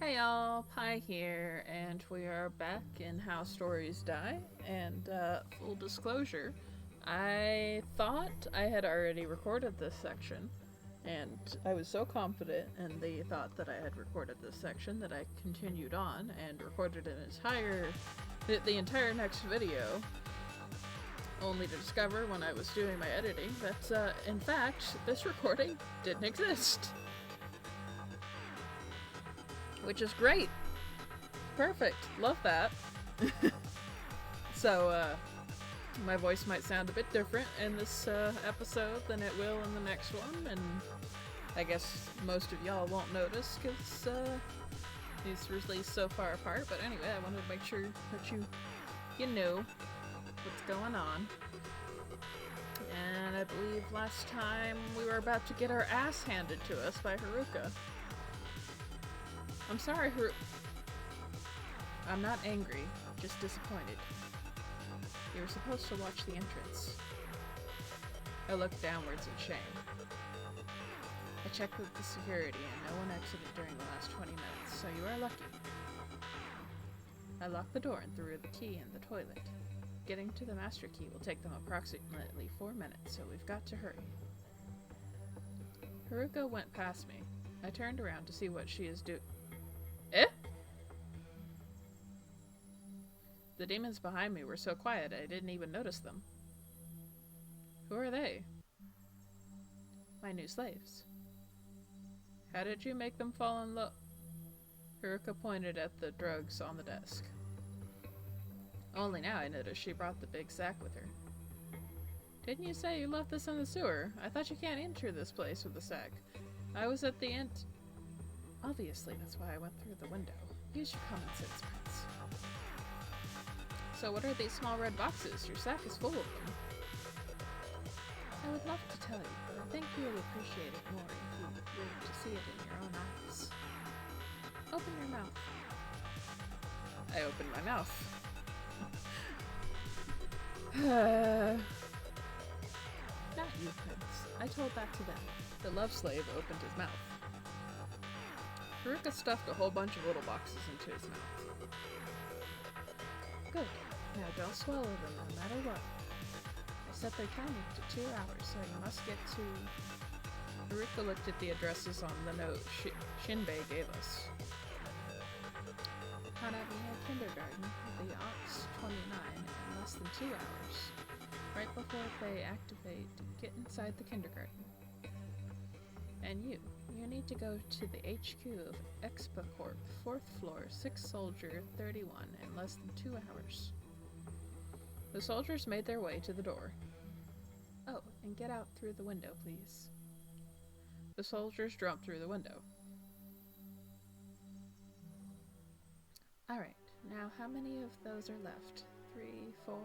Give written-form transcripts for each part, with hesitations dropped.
Hey y'all, Pi here, and we are back in How Stories Die. And full disclosure, I thought I had already recorded this section, and I was so confident in the thought that I had recorded this section that I continued on and recorded the entire next video, only to discover when I was doing my editing that, in fact, this recording didn't exist. Which is great. Perfect. Love that. So, my voice might sound a bit different in this episode than it will in the next one, and I guess most of y'all won't notice because these were released so far apart. But anyway, I wanted to make sure that you know what's going on. And I believe last time we were about to get our ass handed to us by Haruka. I'm sorry, I'm not angry, just disappointed. You were supposed to watch the entrance. I looked downwards in shame. I checked with the security and no one exited during the last 20 minutes, so you are lucky. I locked the door and threw the key in the toilet. Getting to the master key will take them approximately 4 minutes, so we've got to hurry. Haruka went past me. I turned around to see what she is doing. Eh? The demons behind me were so quiet I didn't even notice them. Who are they? My new slaves. How did you make them fall in love? Haruka pointed at the drugs on the desk. Only now I noticed she brought the big sack with her. Didn't you say you left this in the sewer? I thought you can't enter this place with the sack. I was at the end. Obviously, that's why I went through the window. Use your common sense, Prince. So what are these small red boxes? Your sack is full of them. I would love to tell you, but I think you will appreciate it more if you were to see it in your own eyes. Open your mouth. I opened my mouth. Not you, Prince. I told that to them. The love slave opened his mouth. Haruka stuffed a whole bunch of little boxes into his mouth. Good. Now don't swallow them no matter what. I set their timing to 2 hours, so you must get to... Haruka looked at the addresses on the note Shinbei gave us. Hanamiya Kindergarten, the Ox 29, in less than 2 hours. Right before they activate, get inside the kindergarten. And you need to go to the HQ of Expa Corp, 4th floor, 6th Soldier 31, in less than 2 hours. The soldiers made their way to the door. Oh, and get out through the window, please. The soldiers jumped through the window. Alright, now how many of those are left? 3, 4...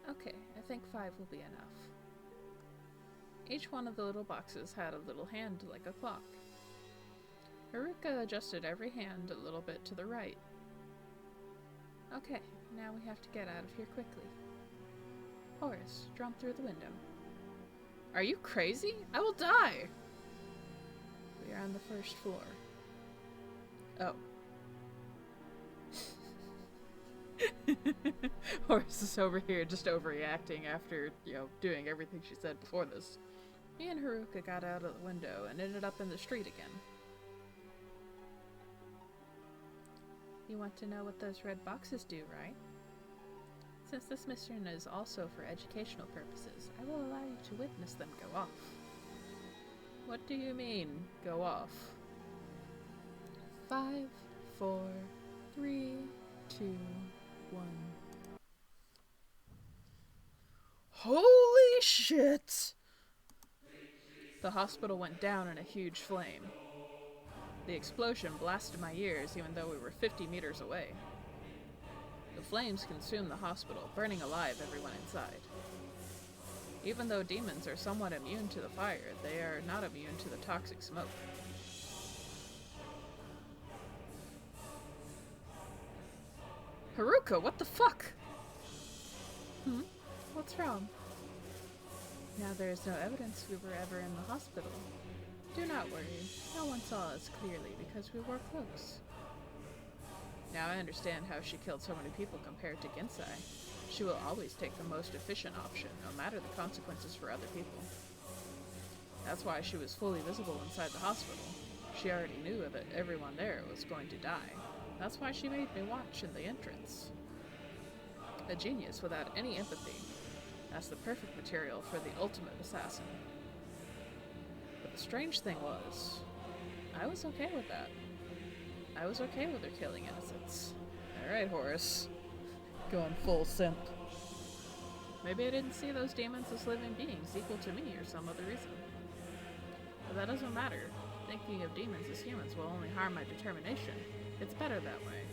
Okay, I think 5 will be enough. Each one of the little boxes had a little hand like a clock. Haruka adjusted every hand a little bit to the right. Okay, now we have to get out of here quickly. Horace, jump through the window. Are you crazy? I will die! We are on the 1st floor. Oh. Horace is over here just overreacting after, doing everything she said before this. Me and Haruka got out of the window and ended up in the street again. You want to know what those red boxes do, right? Since this mission is also for educational purposes, I will allow you to witness them go off. What do you mean, go off? 5, 4, 3, 2, 1. Holy shit! The hospital went down in a huge flame. The explosion blasted my ears even though we were 50 meters away. The flames consumed the hospital, burning alive everyone inside. Even though demons are somewhat immune to the fire, they are not immune to the toxic smoke. Haruka, what the fuck? What's wrong? Now there is no evidence we were ever in the hospital. Do not worry. No one saw us clearly because we wore cloaks. Now I understand how she killed so many people compared to Ginsai. She will always take the most efficient option, no matter the consequences for other people. That's why she was fully visible inside the hospital. She already knew that everyone there was going to die. That's why she made me watch in the entrance. A genius without any empathy. That's the perfect material for the ultimate assassin. But the strange thing was, I was okay with that. I was okay with her killing innocents. Alright, Horace. Going full simp. Maybe I didn't see those demons as living beings equal to me or some other reason. But that doesn't matter. Thinking of demons as humans will only harm my determination. It's better that way.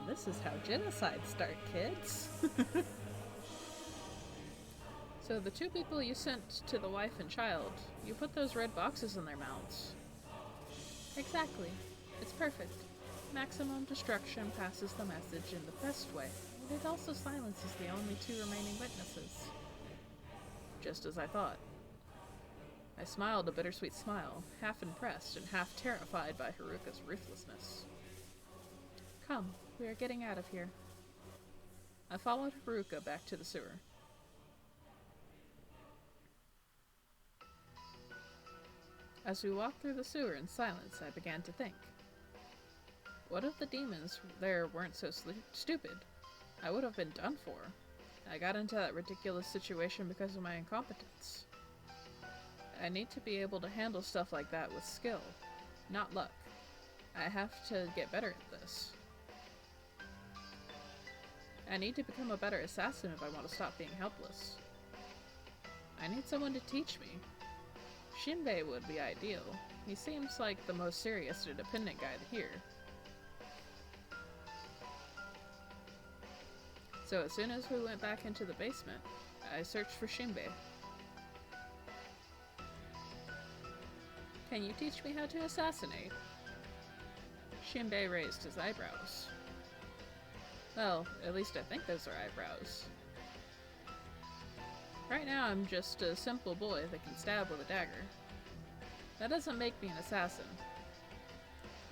This is how genocides start, kids. So the two people you sent to the wife and child, you put those red boxes in their mouths. Exactly. It's perfect. Maximum destruction passes the message in the best way. It also silences the only two remaining witnesses. Just as I thought. I smiled a bittersweet smile, half impressed and half terrified by Haruka's ruthlessness. Come, we are getting out of here. I followed Haruka back to the sewer. As we walked through the sewer in silence, I began to think. What if the demons there weren't so stupid? I would have been done for. I got into that ridiculous situation because of my incompetence. I need to be able to handle stuff like that with skill, not luck. I have to get better at this. I need to become a better assassin if I want to stop being helpless. I need someone to teach me. Shinbei would be ideal. He seems like the most serious and independent guy here. So as soon as we went back into the basement, I searched for Shinbei. Can you teach me how to assassinate? Shinbei raised his eyebrows. Well, at least I think those are eyebrows. Right now I'm just a simple boy that can stab with a dagger. That doesn't make me an assassin.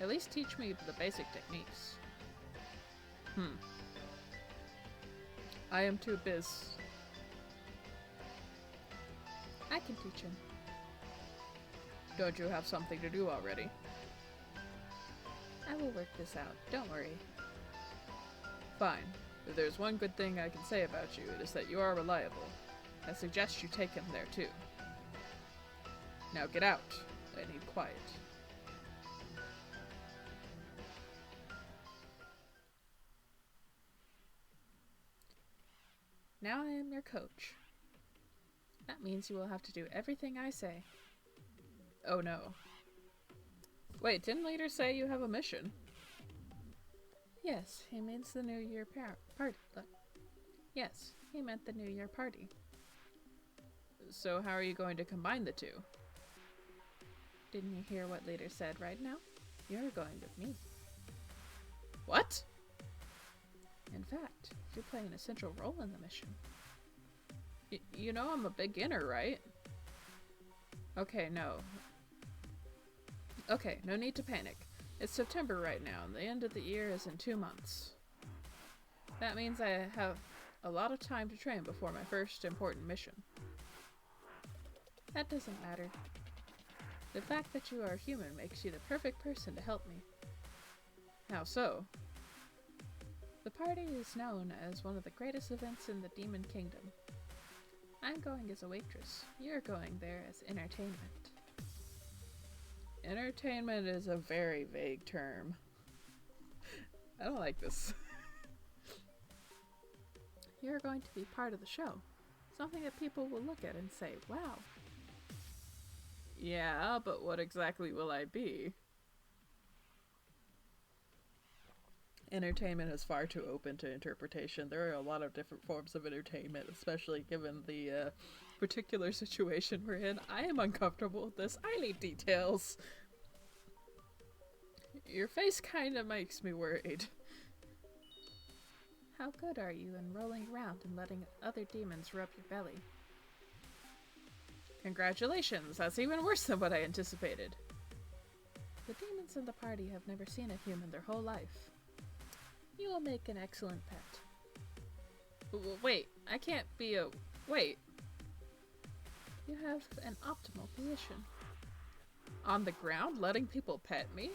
At least teach me the basic techniques. I am too biz. I can teach him. Don't you have something to do already? I will work this out, don't worry. Fine. If there's one good thing I can say about you, it is that you are reliable. I suggest you take him there too. Now get out. I need quiet. Now I am your coach. That means you will have to do everything I say. Oh no. Wait, didn't Leader say you have a mission? Yes, he means the New Year party. Yes, he meant the New Year party. So how are you going to combine the two? Didn't you hear what Leader said right now? You're going with me. What? In fact, you're playing an essential role in the mission. You know I'm a beginner, right? Okay, no. Okay, no need to panic. It's September right now, and the end of the year is in 2 months. That means I have a lot of time to train before my first important mission. That doesn't matter. The fact that you are human makes you the perfect person to help me. How so? The party is known as one of the greatest events in the Demon Kingdom. I'm going as a waitress. You're going there as entertainment. Entertainment is a very vague term. I don't like this. You're going to be part of the show. Something that people will look at and say, wow. Yeah, but what exactly will I be? Entertainment is far too open to interpretation. There are a lot of different forms of entertainment, especially given the particular situation we're in. I am uncomfortable with this. I need details. Your face kind of makes me worried. How good are you in rolling around and letting other demons rub your belly? Congratulations, that's even worse than what I anticipated. The demons in the party have never seen a human their whole life. You will make an excellent pet. Wait, I can't be a... Wait. You have an optimal position. On the ground, letting people pet me?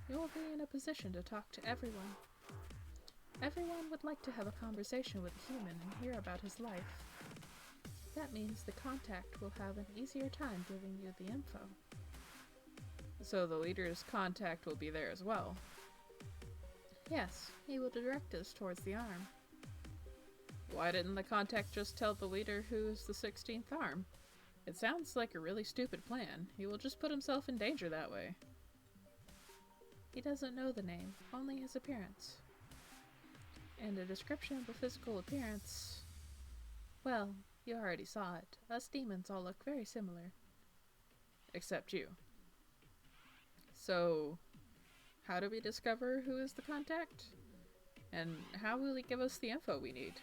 You will be in a position to talk to everyone. Everyone would like to have a conversation with a human and hear about his life. That means the contact will have an easier time giving you the info. So the leader's contact will be there as well? Yes, he will direct us towards the arm. Why didn't the contact just tell the leader who is the 16th arm? It sounds like a really stupid plan. He will just put himself in danger that way. He doesn't know the name, only his appearance. And a description of the physical appearance... Well, you already saw it. Us demons all look very similar. Except you. So, how do we discover who is the contact? And how will he give us the info we need?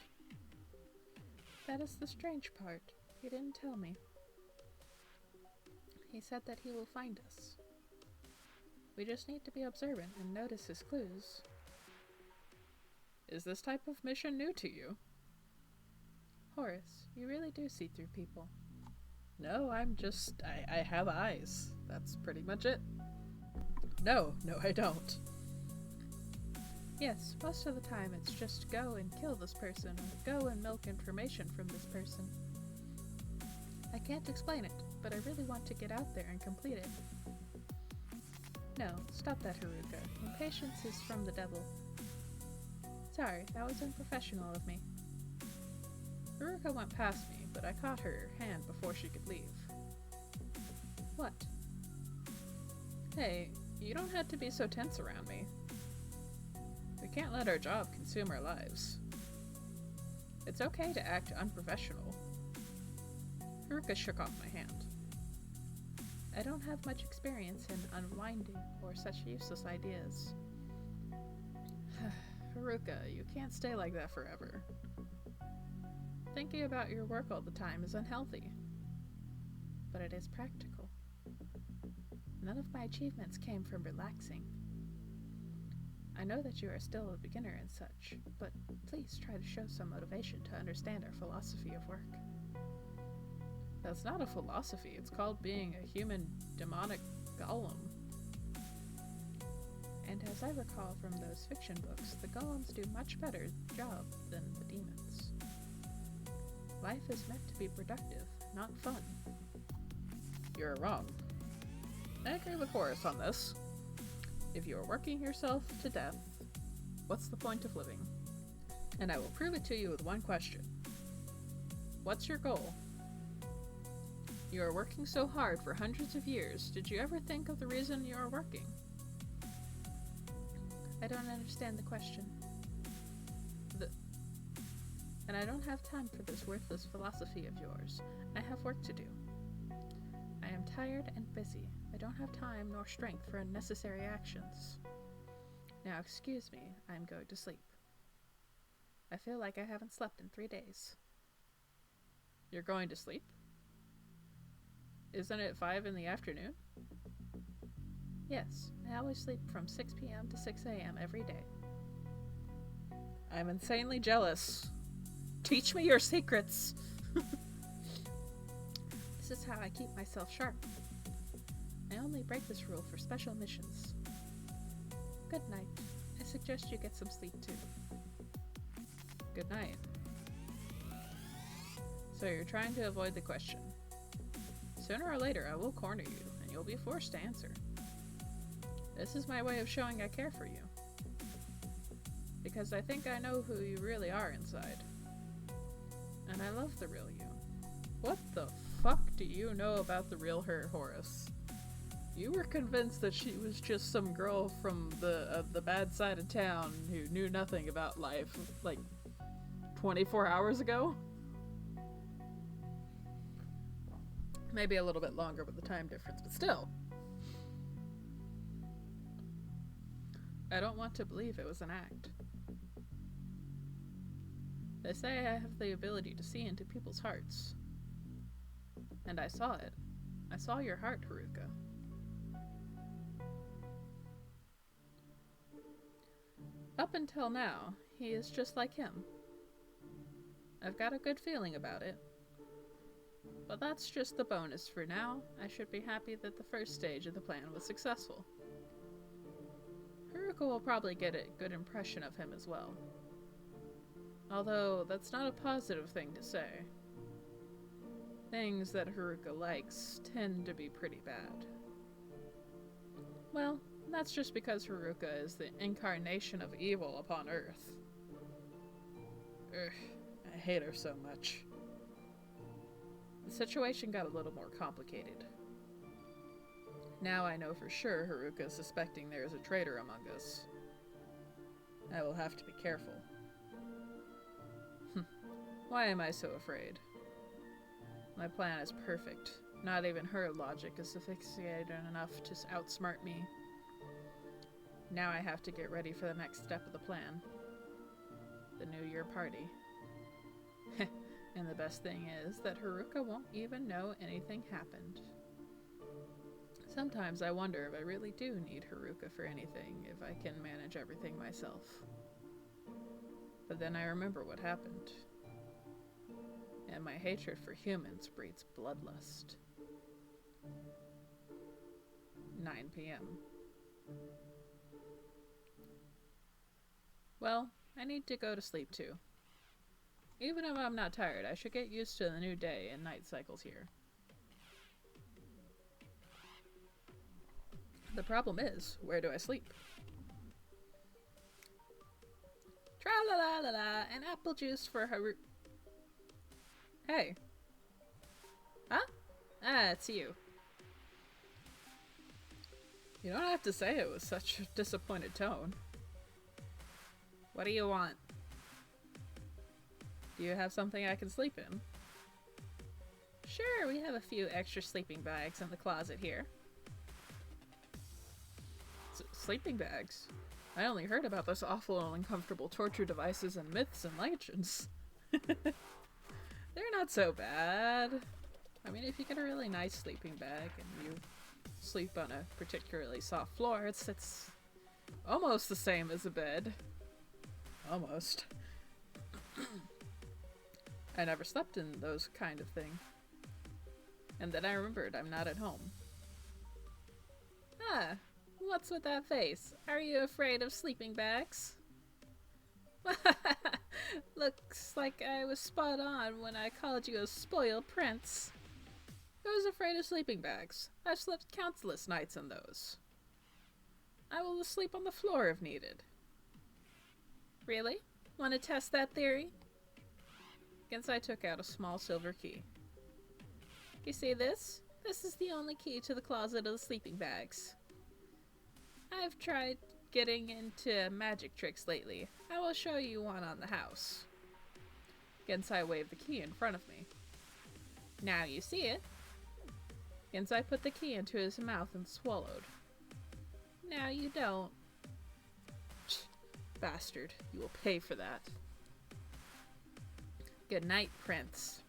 That is the strange part. He didn't tell me. He said that he will find us. We just need to be observant and notice his clues. Is this type of mission new to you? Horace, you really do see through people. No, I have eyes. That's pretty much it. No, I don't. Yes, most of the time it's just go and kill this person, or go and milk information from this person. I can't explain it, but I really want to get out there and complete it. No, stop that, Haruka. Impatience is from the devil. Sorry, that was unprofessional of me. Haruka went past me, but I caught her hand before she could leave. What? Hey, you don't have to be so tense around me. We can't let our job consume our lives. It's okay to act unprofessional. Haruka shook off my hand. I don't have much experience in unwinding or such useless ideas. Haruka, you can't stay like that forever. Thinking about your work all the time is unhealthy. But it is practical. None of my achievements came from relaxing. I know that you are still a beginner and such, but please try to show some motivation to understand our philosophy of work. That's not a philosophy, it's called being a human demonic golem. And as I recall from those fiction books, the golems do much better job than the demons. Life is meant to be productive, not fun. You're wrong. I agree with Horace on this. If you are working yourself to death, what's the point of living? And I will prove it to you with one question. What's your goal? You are working so hard for hundreds of years. Did you ever think of the reason you are working? I don't understand the question. And I don't have time for this worthless philosophy of yours. I have work to do. I am tired and busy. I don't have time nor strength for unnecessary actions. Now excuse me, I am going to sleep. I feel like I haven't slept in 3 days. You're going to sleep? Isn't it 5 in the afternoon? Yes, I always sleep from 6 p.m. to 6 a.m. every day. I'm insanely jealous. Teach me your secrets! This is how I keep myself sharp. I only break this rule for special missions. Good night. I suggest you get some sleep too. Good night. So you're trying to avoid the question. Sooner or later I will corner you, and you'll be forced to answer. This is my way of showing I care for you. Because I think I know who you really are inside. And I love the real you. What the fuck do you know about the real her, Horace? You were convinced that she was just some girl from the bad side of town who knew nothing about life, like, 24 hours ago? Maybe a little bit longer with the time difference, but still. I don't want to believe it was an act. They say I have the ability to see into people's hearts. And I saw it. I saw your heart, Haruka. Up until now, he is just like him. I've got a good feeling about it. But that's just the bonus for now. I should be happy that the first stage of the plan was successful. Haruka will probably get a good impression of him as well. Although, that's not a positive thing to say. Things that Haruka likes tend to be pretty bad. Well, that's just because Haruka is the incarnation of evil upon Earth. Ugh, I hate her so much. The situation got a little more complicated. Now I know for sure Haruka is suspecting there is a traitor among us. I will have to be careful. Why am I so afraid? My plan is perfect. Not even her logic is sophisticated enough to outsmart me. Now I have to get ready for the next step of the plan. The New Year party. And the best thing is that Haruka won't even know anything happened. Sometimes I wonder if I really do need Haruka for anything, if I can manage everything myself. But then I remember what happened. And my hatred for humans breeds bloodlust. 9 p.m. Well, I need to go to sleep too. Even if I'm not tired, I should get used to the new day and night cycles here. The problem is, where do I sleep? Tra-la-la-la-la, and apple juice for Haru... Hey. Huh? Ah, it's you. You don't have to say it with such a disappointed tone. What do you want? Do you have something I can sleep in? Sure, we have a few extra sleeping bags in the closet here. Sleeping bags? I only heard about those awful and uncomfortable torture devices and myths and legends. They're not so bad. I mean, if you get a really nice sleeping bag and you sleep on a particularly soft floor, it's almost the same as a bed. Almost. I never slept in those kind of thing. And then I remembered I'm not at home. Ah, what's with that face? Are you afraid of sleeping bags? Looks like I was spot on when I called you a spoiled prince. Who's afraid of sleeping bags? I've slept countless nights in those. I will sleep on the floor if needed. Really? Want to test that theory? Gensai took out a small silver key. You see this? This is the only key to the closet of the sleeping bags. I've tried getting into magic tricks lately. I will show you one on the house. Gensai waved the key in front of me. Now you see it. Gensai put the key into his mouth and swallowed. Now you don't. Bastard, you will pay for that. Good night, Prince.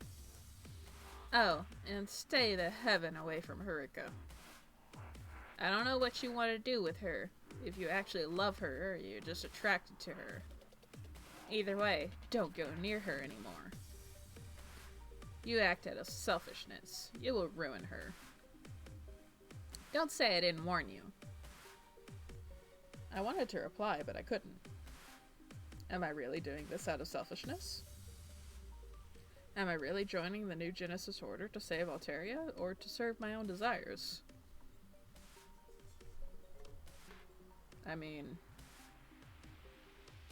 Oh, and stay the heaven away from Haruka. I don't know what you want to do with her, if you actually love her or you're just attracted to her. Either way, don't go near her anymore. You act out of selfishness. You will ruin her. Don't say I didn't warn you. I wanted to reply, but I couldn't. Am I really doing this out of selfishness? Am I really joining the new Genesis Order to save Alteria, or to serve my own desires? I mean,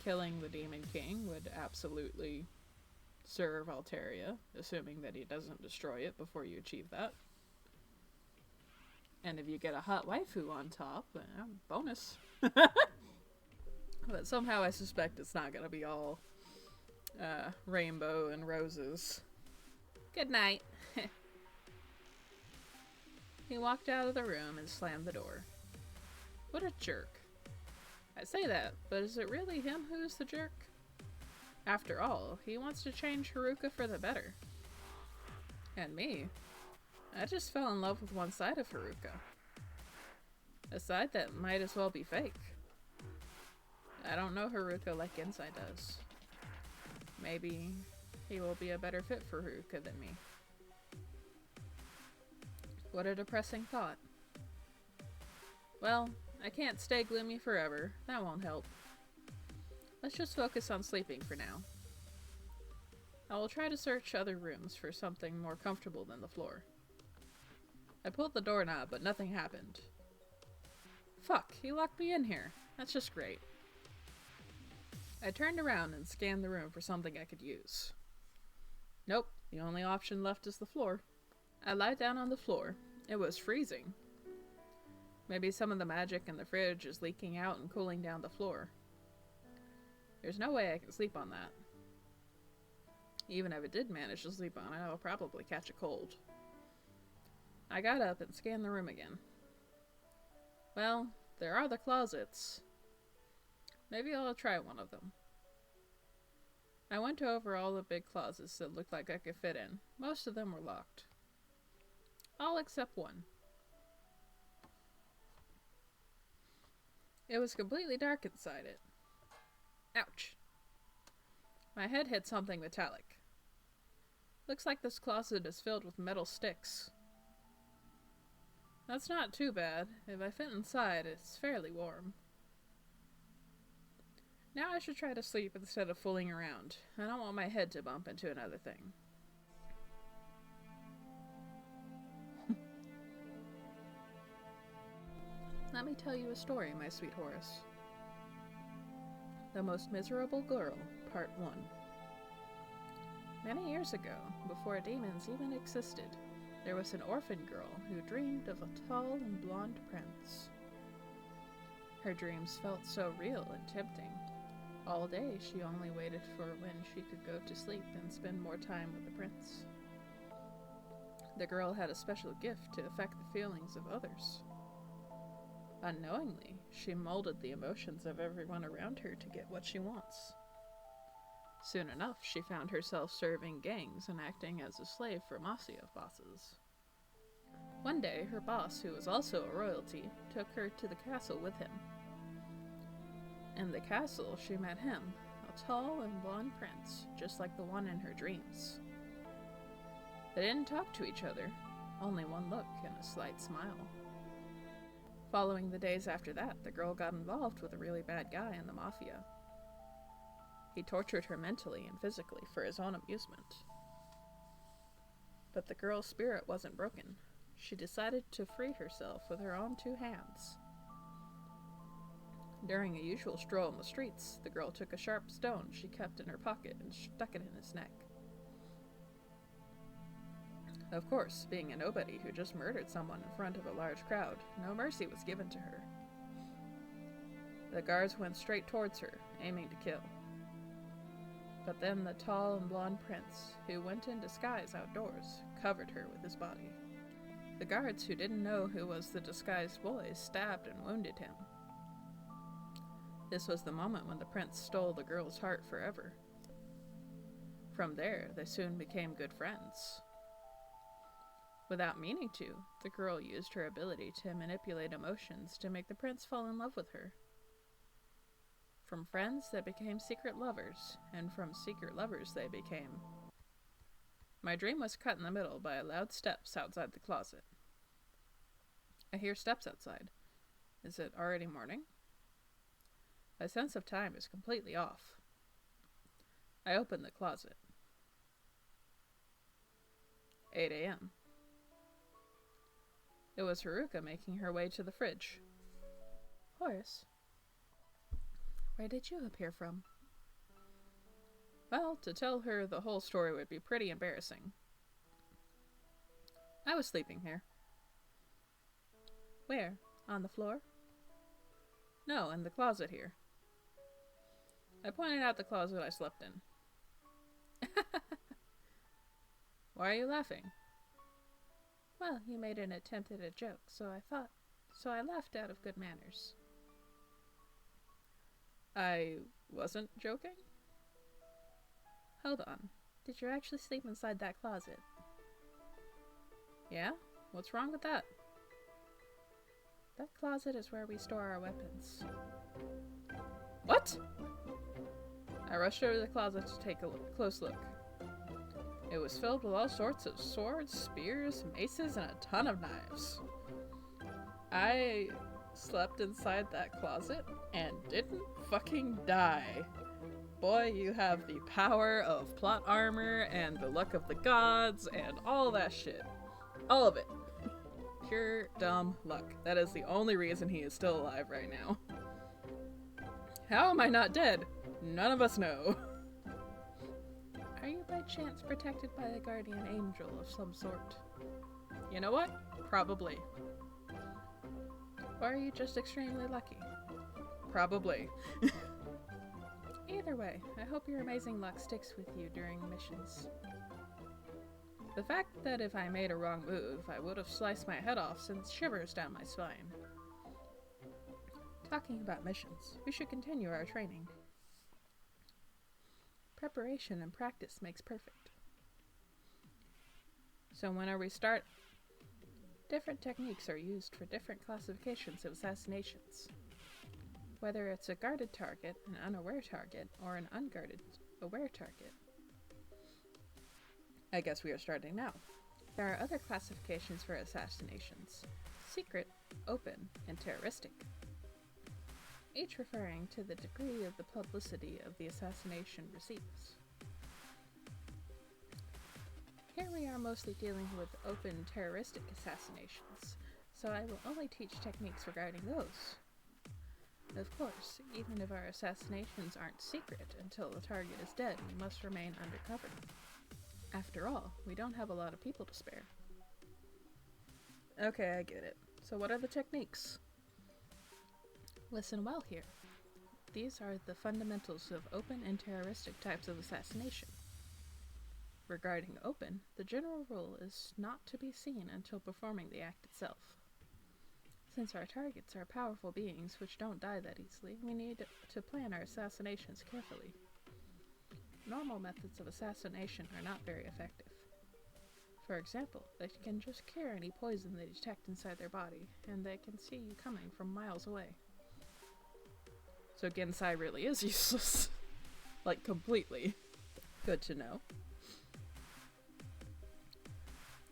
killing the Demon King would absolutely serve Alteria, assuming that he doesn't destroy it before you achieve that. And if you get a hot waifu on top, bonus. But somehow I suspect it's not gonna be all rainbow and roses. Good night. He walked out of the room and slammed the door. What a jerk. I say that, but is it really him who's the jerk? After all, he wants to change Haruka for the better. And me, I just fell in love with one side of Haruka. A side that might as well be fake. I don't know Haruka like Inside does. Maybe he will be a better fit for Haruka than me. What a depressing thought. Well, I can't stay gloomy forever. That won't help. Let's just focus on sleeping for now. I will try to search other rooms for something more comfortable than the floor. I pulled the doorknob, but nothing happened. Fuck, he locked me in here. That's just great. I turned around and scanned the room for something I could use. Nope, the only option left is the floor. I lied down on the floor. It was freezing. Maybe some of the magic in the fridge is leaking out and cooling down the floor. There's no way I can sleep on that. Even if I did manage to sleep on it, I will probably catch a cold. I got up and scanned the room again. Well, there are the closets. Maybe I'll try one of them. I went over all the big closets that looked like I could fit in. Most of them were locked. All except one. It was completely dark inside it. Ouch. My head hit something metallic. Looks like this closet is filled with metal sticks. That's not too bad. If I fit inside, it's fairly warm. Now I should try to sleep instead of fooling around. I don't want my head to bump into another thing. Let me tell you a story, my sweet Horace. The Most Miserable Girl, Part 1. Many years ago, before demons even existed, there was an orphan girl who dreamed of a tall and blonde prince. Her dreams felt so real and tempting. All day she only waited for when she could go to sleep and spend more time with the prince. The girl had a special gift to affect the feelings of others. Unknowingly, she molded the emotions of everyone around her to get what she wants. Soon enough, she found herself serving gangs and acting as a slave for mafia bosses. One day, her boss, who was also a royalty, took her to the castle with him. In the castle, she met him, a tall and blonde prince, just like the one in her dreams. They didn't talk to each other, only one look and a slight smile. Following the days after that, the girl got involved with a really bad guy in the mafia. He tortured her mentally and physically for his own amusement. But the girl's spirit wasn't broken. She decided to free herself with her own two hands. During a usual stroll in the streets, the girl took a sharp stone she kept in her pocket and stuck it in his neck. Of course, being a nobody who just murdered someone in front of a large crowd, no mercy was given to her. The guards went straight towards her, aiming to kill. But then the tall and blonde prince, who went in disguise outdoors, covered her with his body. The guards, who didn't know who was the disguised boy, stabbed and wounded him. This was the moment when the prince stole the girl's heart forever. From there, they soon became good friends. Without meaning to, the girl used her ability to manipulate emotions to make the prince fall in love with her. From friends, they became secret lovers, and from secret lovers they became. My dream was cut in the middle by loud steps outside the closet. I hear steps outside. Is it already morning? My sense of time is completely off. I open the closet. 8 a.m. It was Haruka making her way to the fridge. Horace, where did you appear from? Well, to tell her the whole story would be pretty embarrassing. I was sleeping here. Where? On the floor? No, in the closet here. I pointed out the closet I slept in. Why are you laughing? Well, you made an attempt at a joke, so I laughed out of good manners. I wasn't joking? Hold on. Did you actually sleep inside that closet? Yeah? What's wrong with that? That closet is where we store our weapons. What? I rushed over to the closet to take a close look. It was filled with all sorts of swords, spears, maces, and a ton of knives. I slept inside that closet and didn't fucking die. Boy, you have the power of plot armor and the luck of the gods and all that shit. All of it. Pure dumb luck. That is the only reason he is still alive right now. How am I not dead? None of us know. Are you by chance protected by a guardian angel of some sort? You know what? Probably. Or are you just extremely lucky? Probably. Either way, I hope your amazing luck sticks with you during missions. The fact that if I made a wrong move, I would have sliced my head off sends shivers down my spine. Talking about missions, we should continue our training. Preparation and practice makes perfect. So when are we start? Different techniques are used for different classifications of assassinations. Whether it's a guarded target, an unaware target, or an unguarded, aware target. I guess we are starting now. There are other classifications for assassinations: secret, open, and terroristic. Each referring to the degree of the publicity of the assassination receives. Here we are mostly dealing with open terroristic assassinations, so I will only teach techniques regarding those. Of course, even if our assassinations aren't secret until the target is dead, we must remain undercover. After all, we don't have a lot of people to spare. Okay, I get it. So what are the techniques? Listen well here. These are the fundamentals of open and terroristic types of assassination. Regarding open, the general rule is not to be seen until performing the act itself. Since our targets are powerful beings which don't die that easily, we need to plan our assassinations carefully. Normal methods of assassination are not very effective. For example, they can just cure any poison they detect inside their body, and they can see you coming from miles away. So Gensai really is useless. Like, completely. Good to know.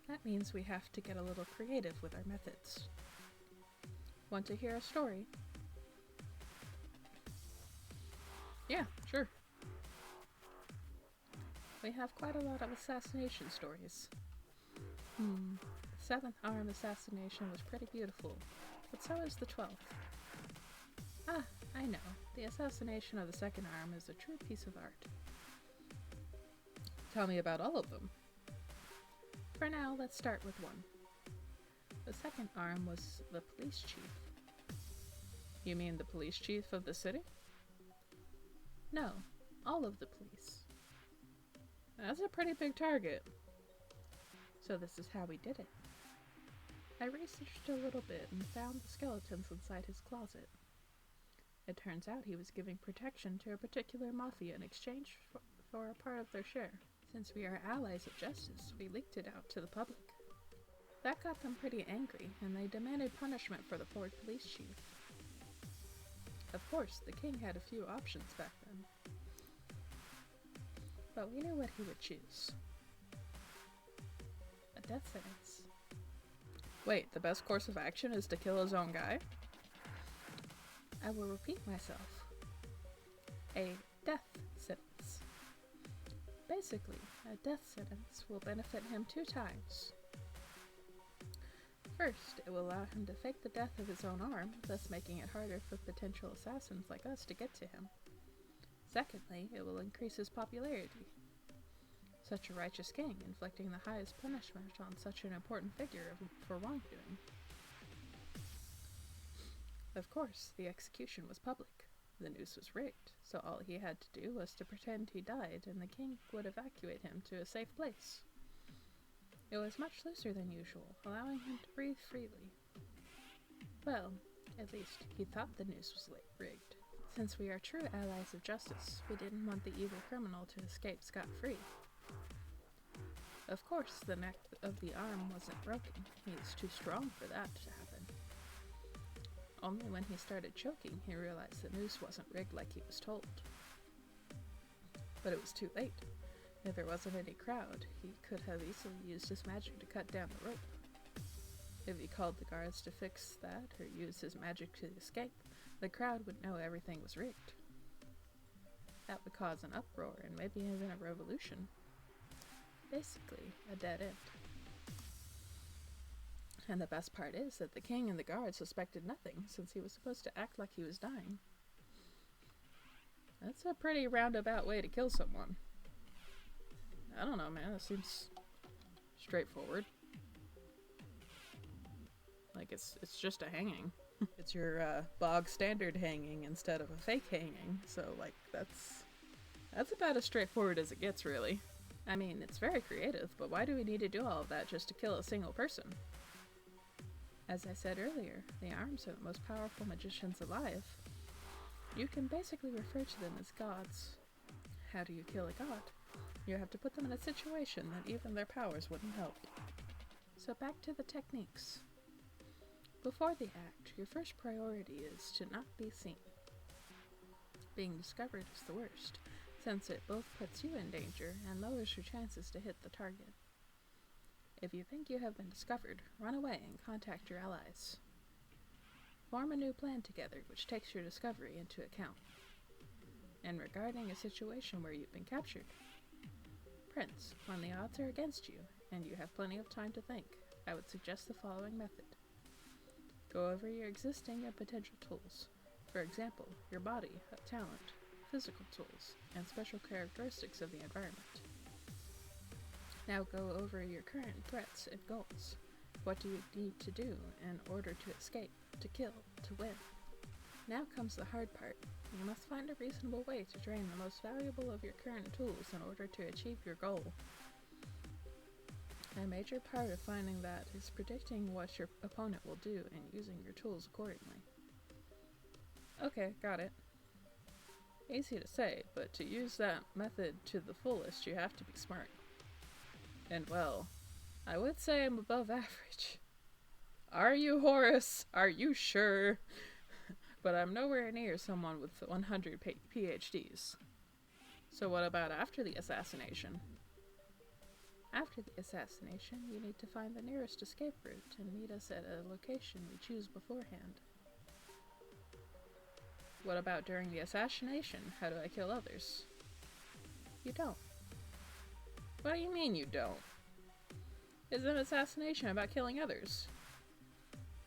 That means we have to get a little creative with our methods. Want to hear a story? Yeah, sure. We have quite a lot of assassination stories. The 7th arm assassination was pretty beautiful, but so is the 12th. Ah, I know. The assassination of the 2nd arm is a true piece of art. Tell me about all of them. For now, let's start with one. The 2nd arm was the police chief. You mean the police chief of the city? No, all of the police. That's a pretty big target. So this is how we did it. I researched a little bit and found the skeletons inside his closet. It turns out he was giving protection to a particular mafia in exchange for a part of their share. Since we are allies of justice, we leaked it out to the public. That got them pretty angry, and they demanded punishment for the poor police chief. Of course, the king had a few options back then. But we knew what he would choose. A death sentence. Wait, the best course of action is to kill his own guy? I will repeat myself. A death sentence. Basically, a death sentence will benefit him 2 times. First, it will allow him to fake the death of his own arm, thus making it harder for potential assassins like us to get to him. Secondly, it will increase his popularity. Such a righteous king, inflicting the highest punishment on such an important figure for wrongdoing. Of course, the execution was public. The noose was rigged, so all he had to do was to pretend he died, and the king would evacuate him to a safe place. It was much looser than usual, allowing him to breathe freely. Well, at least he thought the noose was rigged. Since we are true allies of justice, we didn't want the evil criminal to escape scot-free. Of course, the neck of the arm wasn't broken. He was too strong for that to happen. Only when he started choking, he realized the noose wasn't rigged like he was told. But it was too late. If there wasn't any crowd, he could have easily used his magic to cut down the rope. If he called the guards to fix that, or used his magic to escape, the crowd would know everything was rigged. That would cause an uproar, and maybe even a revolution. Basically, a dead end. And the best part is that the king and the guards suspected nothing, since he was supposed to act like he was dying. That's a pretty roundabout way to kill someone. I don't know, man. It seems straightforward. Like, it's just a hanging. It's your bog standard hanging instead of a fake hanging. So, like, that's about as straightforward as it gets, really. I mean, it's very creative, but why do we need to do all of that just to kill a single person? As I said earlier, the arms are the most powerful magicians alive. You can basically refer to them as gods. How do you kill a god? You have to put them in a situation that even their powers wouldn't help. So back to the techniques. Before the act, your first priority is to not be seen. Being discovered is the worst, since it both puts you in danger and lowers your chances to hit the target. If you think you have been discovered, run away and contact your allies. Form a new plan together which takes your discovery into account. And regarding a situation where you've been captured, Prince, when the odds are against you and you have plenty of time to think, I would suggest the following method. Go over your existing and potential tools. For example, your body, talent, physical tools, and special characteristics of the environment. Now go over your current threats and goals. What do you need to do in order to escape, to kill, to win? Now comes the hard part. You must find a reasonable way to drain the most valuable of your current tools in order to achieve your goal. A major part of finding that is predicting what your opponent will do and using your tools accordingly. Okay, got it. Easy to say, but to use that method to the fullest, you have to be smart. And well, I would say I'm above average. Are you, Horace? Are you sure? But I'm nowhere near someone with 100 PhDs. So what about after the assassination? After the assassination, you need to find the nearest escape route and meet us at a location we choose beforehand. What about during the assassination? How do I kill others? You don't. What do you mean you don't? Is an assassination about killing others?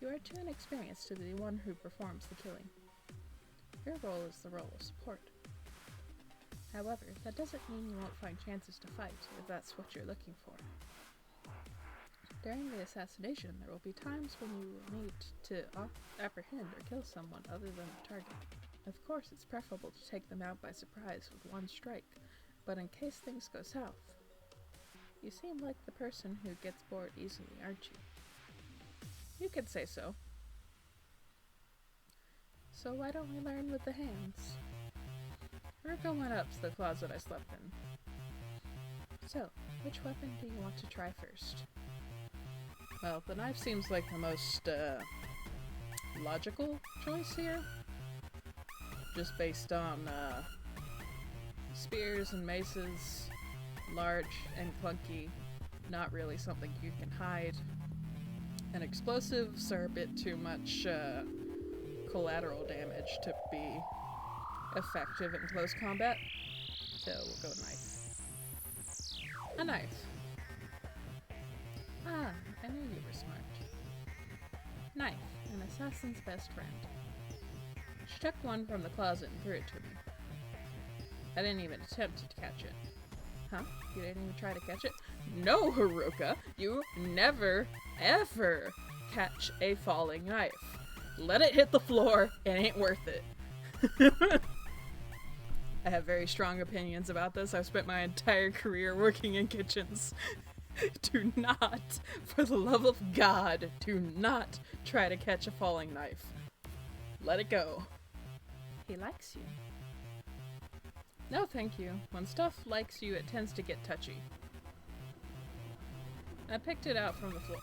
You are too inexperienced to be the one who performs the killing. Your role is the role of support. However, that doesn't mean you won't find chances to fight, if that's what you're looking for. During the assassination, there will be times when you will need to apprehend or kill someone other than the target. Of course, it's preferable to take them out by surprise with one strike, but in case things go south, you seem like the person who gets bored easily, aren't you? You could say so. So why don't we learn with the hands? We're going up to the closet I slept in. So, which weapon do you want to try first? Well, the knife seems like the most, logical choice here. Just based on, spears and maces, large and clunky, not really something you can hide. And explosives are a bit too much, collateral damage to be effective in close combat. So we'll go knife. A knife. Ah, I knew you were smart. Knife, an assassin's best friend. She took one from the closet and threw it to me. I didn't even attempt to catch it. Huh? You didn't even try to catch it? No, Haruka! You never, ever catch a falling knife. Let it hit the floor, it ain't worth it. I have very strong opinions about this. I've spent my entire career working in kitchens. Do not, for the love of God, do not try to catch a falling knife. Let it go. he likes you. No, thank you. When stuff likes you, it tends to get touchy. I picked it out from the floor.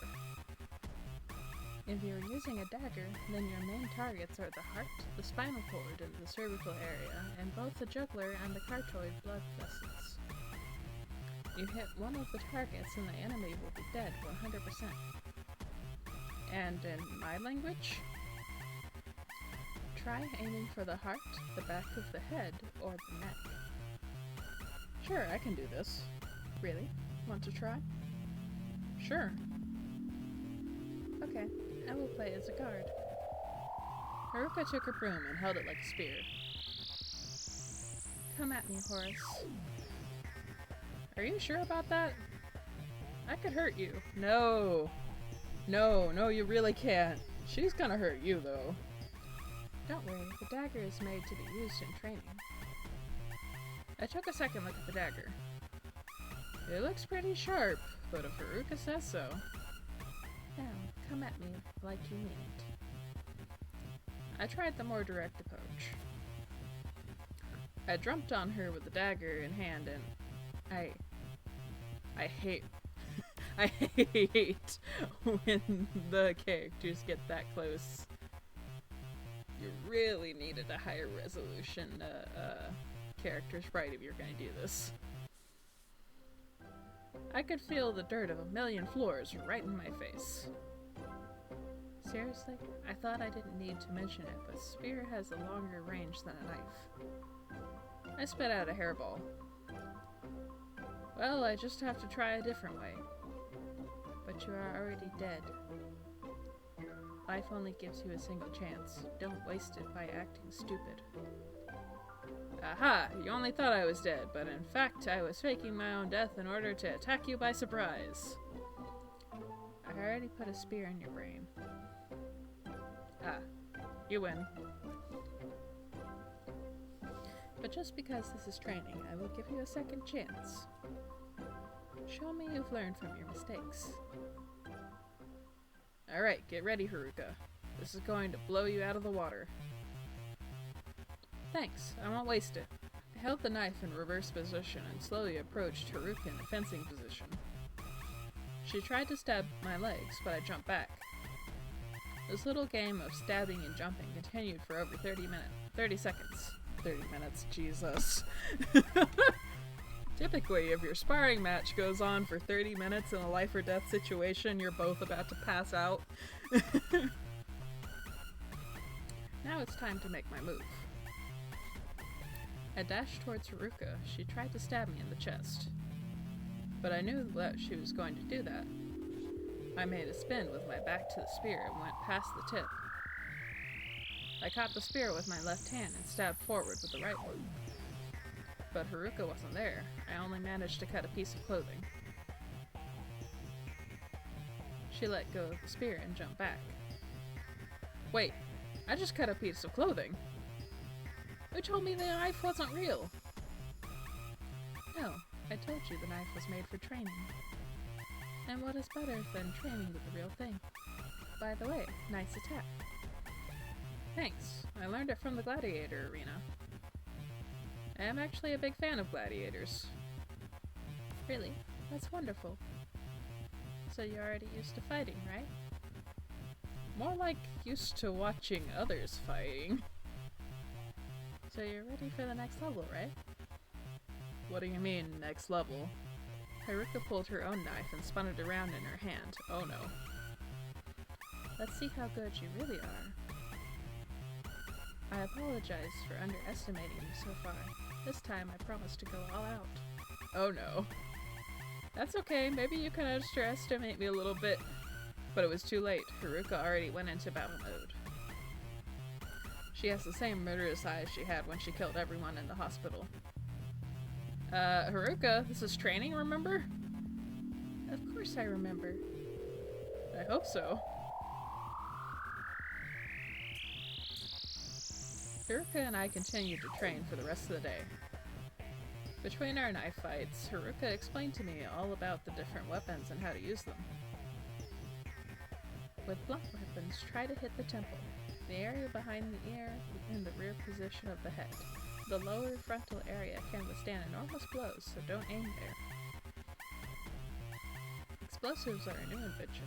If you're using a dagger, then your main targets are the heart, the spinal cord, and the cervical area, and both the jugular and the carotid blood vessels. You hit one of the targets and the enemy will be dead 100%. And in my language, try aiming for the heart, the back of the head, or the neck. Sure, I can do this. Really? Want to try? Sure. Okay, I will play as a guard. Haruka took her broom and held it like a spear. Come at me, Horace. Are you sure about that? I could hurt you. No. No, you really can't. She's gonna hurt you, though. Don't worry, the dagger is made to be used in training. I took a second look at the dagger. It looks pretty sharp, but if Haruka says so. Now, come at me like you mean it. I tried the more direct approach. I jumped on her with the dagger in hand and I hate I hate when the characters get that close. You really needed a higher resolution character sprite if you're gonna do this. I could feel the dirt of a million floors right in my face. Seriously? I thought I didn't need to mention it, but spear has a longer range than a knife. I spit out a hairball. Well, I just have to try a different way. But you are already dead. Life only gives you a single chance. Don't waste it by acting stupid. Aha! You only thought I was dead, but in fact I was faking my own death in order to attack you by surprise. I already put a spear in your brain. Ah, you win. But just because this is training, I will give you a second chance. Show me you've learned from your mistakes. Alright, get ready, Haruka. This is going to blow you out of the water. Thanks, I won't waste it. I held the knife in reverse position and slowly approached Haruka in a fencing position. She tried to stab my legs, but I jumped back. This little game of stabbing and jumping continued for over 30 seconds. 30 minutes, Jesus. Typically, if your sparring match goes on for 30 minutes in a life or death situation, you're both about to pass out. Now it's time to make my move. I dashed towards Haruka. She tried to stab me in the chest. But I knew that she was going to do that. I made a spin with my back to the spear and went past the tip. I caught the spear with my left hand and stabbed forward with the right one. But Haruka wasn't there. I only managed to cut a piece of clothing. She let go of the spear and jumped back. Wait, I just cut a piece of clothing. Who told me the knife wasn't real? No, I told you the knife was made for training. And what is better than training with the real thing? By the way, nice attack. Thanks, I learned it from the gladiator arena. I am actually a big fan of gladiators. Really? That's wonderful. So you're already used to fighting, right? More like used to watching others fighting. So you're ready for the next level, right? What do you mean, next level? Haruka pulled her own knife and spun it around in her hand. Oh no. Let's see how good you really are. I apologize for underestimating you so far. This time I promise to go all out. Oh no. That's okay, maybe you can underestimate me a little bit. But it was too late. Haruka already went into battle mode. She has the same murderous eyes she had when she killed everyone in the hospital. Haruka, this is training, remember? Of course I remember. I hope so. Haruka and I continued to train for the rest of the day. Between our knife fights, Haruka explained to me all about the different weapons and how to use them. With blunt weapons, try to hit the temple. The area behind the ear and the rear position of the head. The lower frontal area can withstand enormous blows, so don't aim there. Explosives are a new invention,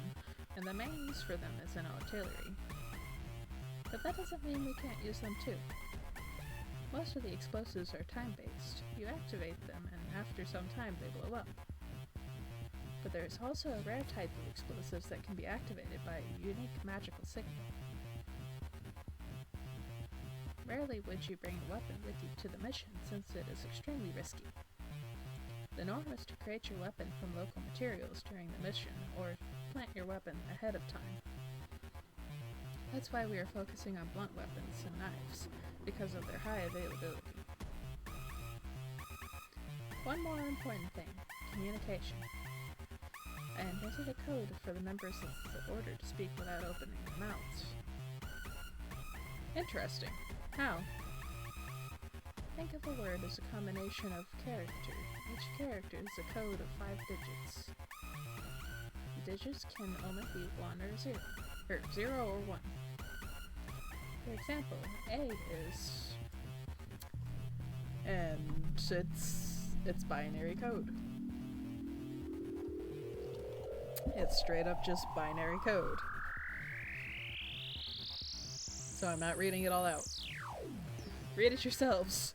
and the main use for them is in artillery. But that doesn't mean we can't use them too. Most of the explosives are time-based. You activate them, and after some time they blow up. But there is also a rare type of explosives that can be activated by a unique magical signal. Rarely would you bring a weapon with you to the mission, since it is extremely risky. The norm is to create your weapon from local materials during the mission, or plant your weapon ahead of time. That's why we are focusing on blunt weapons and knives, because of their high availability. One more important thing, communication. I invented a code for the members of the Order to speak without opening their mouths. Interesting. How? Think of a word as a combination of character. Each character is a code of 5 digits. The digits can only be 1 or 0, or 0 or 1. For example, A is... and it's binary code. It's straight up just binary code. So I'm not reading it all out. Read it yourselves.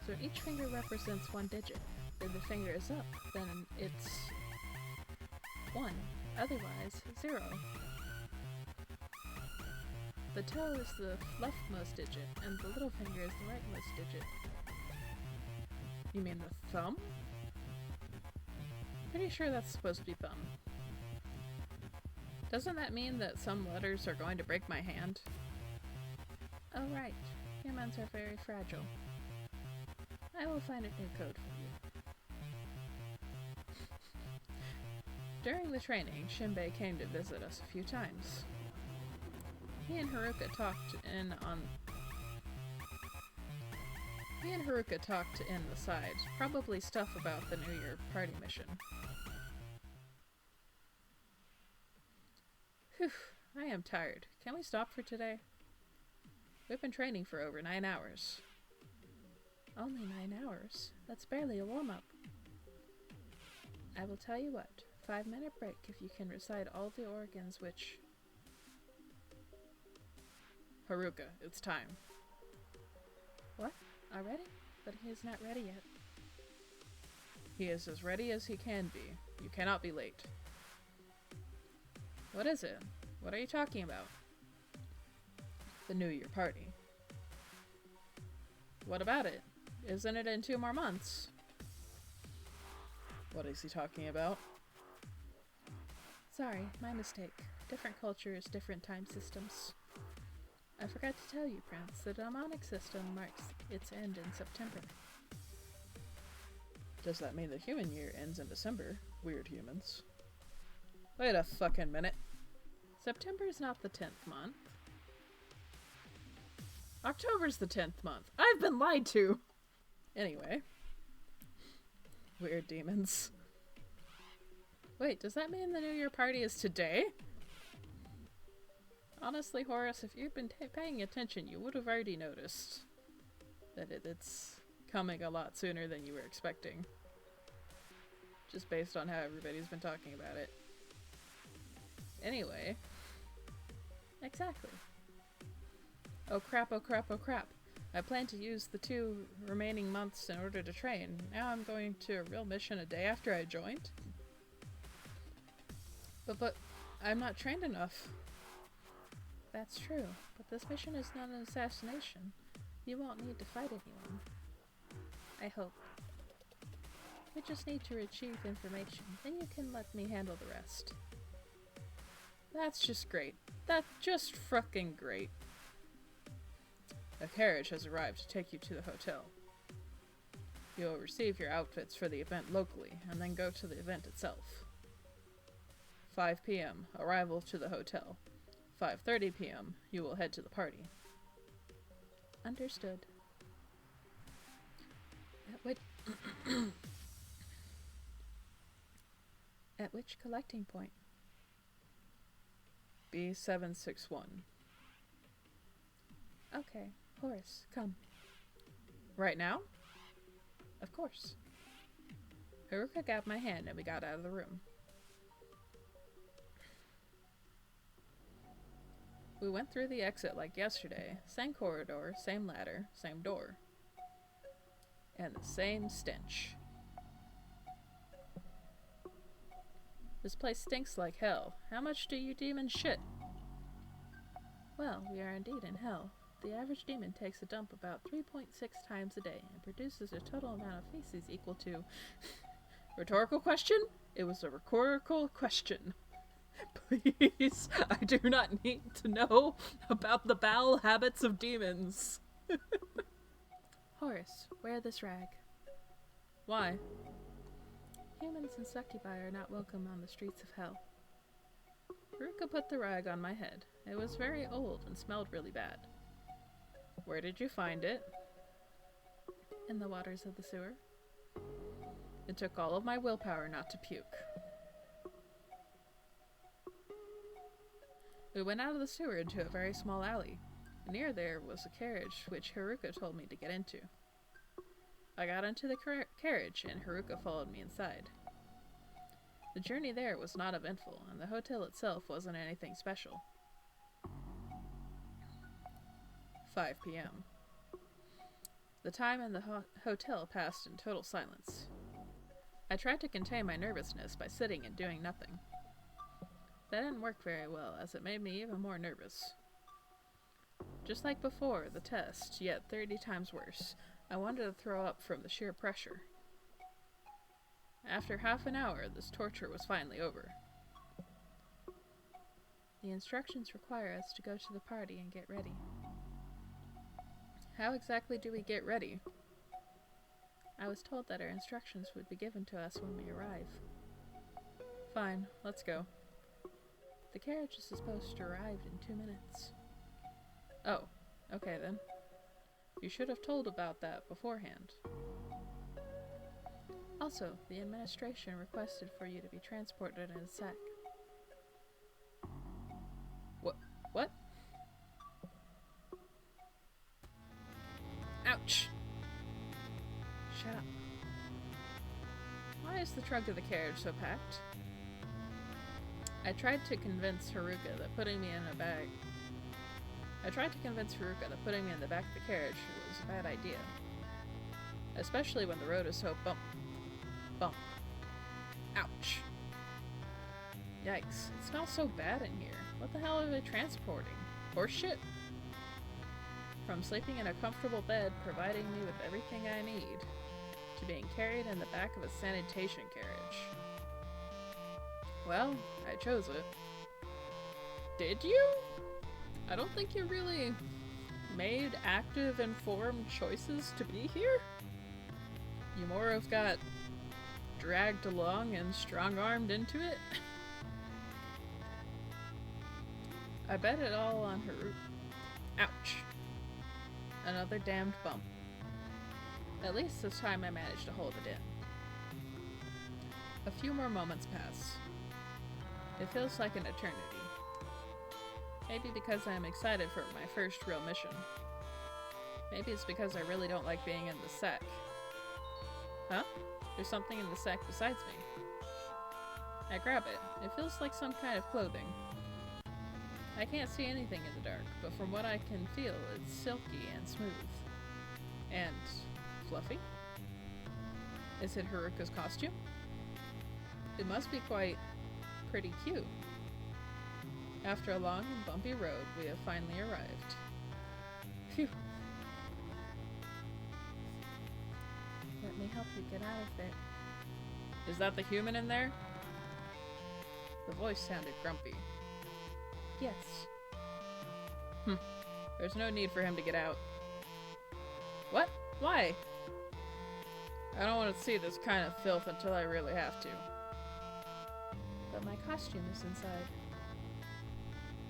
So each finger represents 1 digit. If the finger is up, then it's 1. Otherwise, 0. The toe is the leftmost digit, and the little finger is the rightmost digit. You mean the thumb? Pretty sure that's supposed to be thumb. Doesn't that mean that some letters are going to break my hand? Oh right, humans are very fragile. I will find a new code for you. During the training, Shinbei came to visit us a few times. He and Haruka talked in the side, probably stuff about the New Year party mission. Whew, I am tired. Can we stop for today? We've been training for over 9 hours. Only 9 hours? That's barely a warm-up. I will tell you what, 5-minute break if you can recite all the organs which... Haruka, it's time. What? Already? But he is not ready yet. He is as ready as he can be. You cannot be late. What is it? What are you talking about? The New Year party. What about it? Isn't it in 2 more months? What is he talking about? Sorry, my mistake. Different cultures, different time systems. I forgot to tell you, Prince, the demonic system marks its end in September. Does that mean the human year ends in December? Weird humans. Wait a fucking minute. September is not the 10th month. October's the 10th month. I've been lied to! Anyway. Weird demons. Wait, does that mean the New Year party is today? Honestly, Horace, if you'd been paying attention, you would have already noticed that it's coming a lot sooner than you were expecting. Just based on how everybody's been talking about it. Anyway. Exactly. Oh crap, oh crap, oh crap. I planned to use the 2 remaining months in order to train. Now I'm going to a real mission a day after I joined? But I'm not trained enough. That's true, but this mission is not an assassination. You won't need to fight anyone. I hope. We just need to retrieve information, then you can let me handle the rest. That's just great. That's just frickin' great. A carriage has arrived to take you to the hotel. You will receive your outfits for the event locally, and then go to the event itself. 5 p.m. Arrival to the hotel. 5:30 p.m. You will head to the party. Understood. At which collecting point? B761. Okay, Horace, come. Right now? Of course. Haruka grabbed my hand and we got out of the room. We went through the exit like yesterday. Same corridor, same ladder, same door. And the same stench. This place stinks like hell. How much do you demons shit? Well, we are indeed in hell. The average demon takes a dump about 3.6 times a day and produces a total amount of feces equal to... Rhetorical question? It was a rhetorical question. Please, I do not need to know about the bowel habits of demons. Horace, wear this rag. Why? Humans and succubi are not welcome on the streets of hell. Haruka put the rag on my head. It was very old and smelled really bad. Where did you find it? In the waters of the sewer. It took all of my willpower not to puke. We went out of the sewer into a very small alley. Near there was a carriage which Haruka told me to get into. I got into the carriage and Haruka followed me inside. The journey there was not eventful, and the hotel itself wasn't anything special. 5 p.m. The time in the hotel passed in total silence. I tried to contain my nervousness by sitting and doing nothing. That didn't work very well, as it made me even more nervous. Just like before the test, yet 30 times worse, I wanted to throw up from the sheer pressure. After half an hour, this torture was finally over. The instructions require us to go to the party and get ready. How exactly do we get ready? I was told that our instructions would be given to us when we arrive. Fine, let's go. The carriage is supposed to arrive in 2 minutes. Oh, okay then. You should have told about that beforehand. Also, the administration requested for you to be transported in a sack. What? Ouch! Shut up. Why is the trunk of the carriage so packed? I tried to convince Haruka that putting me in the back of the carriage was a bad idea. Especially when the road is so bump. Ouch. Yikes, it smells so bad in here. What the hell are they transporting? Horse shit? From sleeping in a comfortable bed, providing me with everything I need, to being carried in the back of a sanitation carriage. Well, I chose it. Did you? I don't think you really made active, informed choices to be here. You more have got dragged along and strong-armed into it. I bet it all on Haruka. Ouch. Another damned bump. At least this time I managed to hold it in. A few more moments pass. It feels like an eternity. Maybe because I am excited for my first real mission. Maybe it's because I really don't like being in the sack. Huh? There's something in the sack besides me. I grab it. It feels like some kind of clothing. I can't see anything in the dark, but from what I can feel, it's silky and smooth. And fluffy? Is it Haruka's costume? It must be quite pretty cute. After a long and bumpy road, we have finally arrived. Phew. Let me help you get out of it. Is that the human in there? The voice sounded grumpy. Yes. There's no need for him to get out. What? Why? I don't want to see this kind of filth until I really have to. But my costume is inside.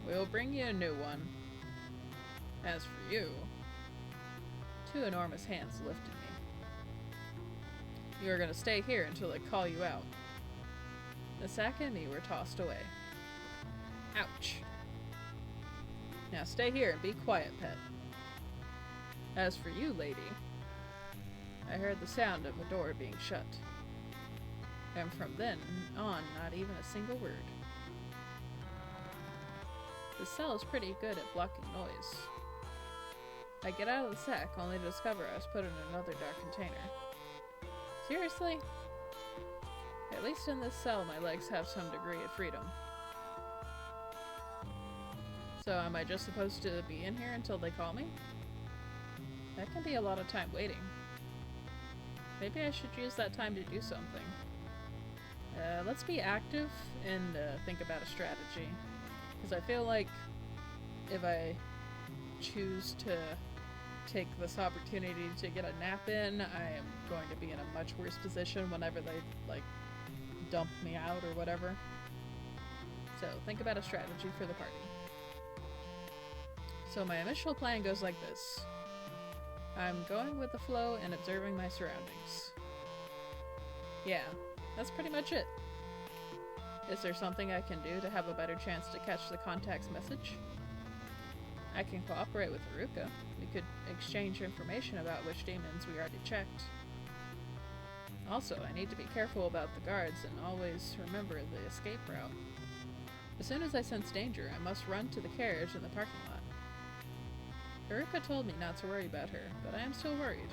We'll bring you a new one. As for you... 2 enormous hands lifted me. You are going to stay here until I call you out. The sack and me were tossed away. Ouch. Now stay here and be quiet, pet. As for you, lady, I heard the sound of a door being shut. And from then on, not even a single word. The cell is pretty good at blocking noise. I get out of the sack only to discover I was put in another dark container. Seriously? At least in this cell my legs have some degree of freedom. So am I just supposed to be in here until they call me? That can be a lot of time waiting. Maybe I should use that time to do something. Let's be active and think about a strategy. Because I feel like if I choose to take this opportunity to get a nap in, I am going to be in a much worse position whenever they, like, dump me out or whatever. So, think about a strategy for the party. So my initial plan goes like this. I'm going with the flow and observing my surroundings. Yeah, that's pretty much it. Is there something I can do to have a better chance to catch the contact's message? I can cooperate with Haruka. We could exchange information about which demons we already checked. Also, I need to be careful about the guards and always remember the escape route. As soon as I sense danger, I must run to the carriage in the parking lot. Haruka told me not to worry about her, but I am still worried.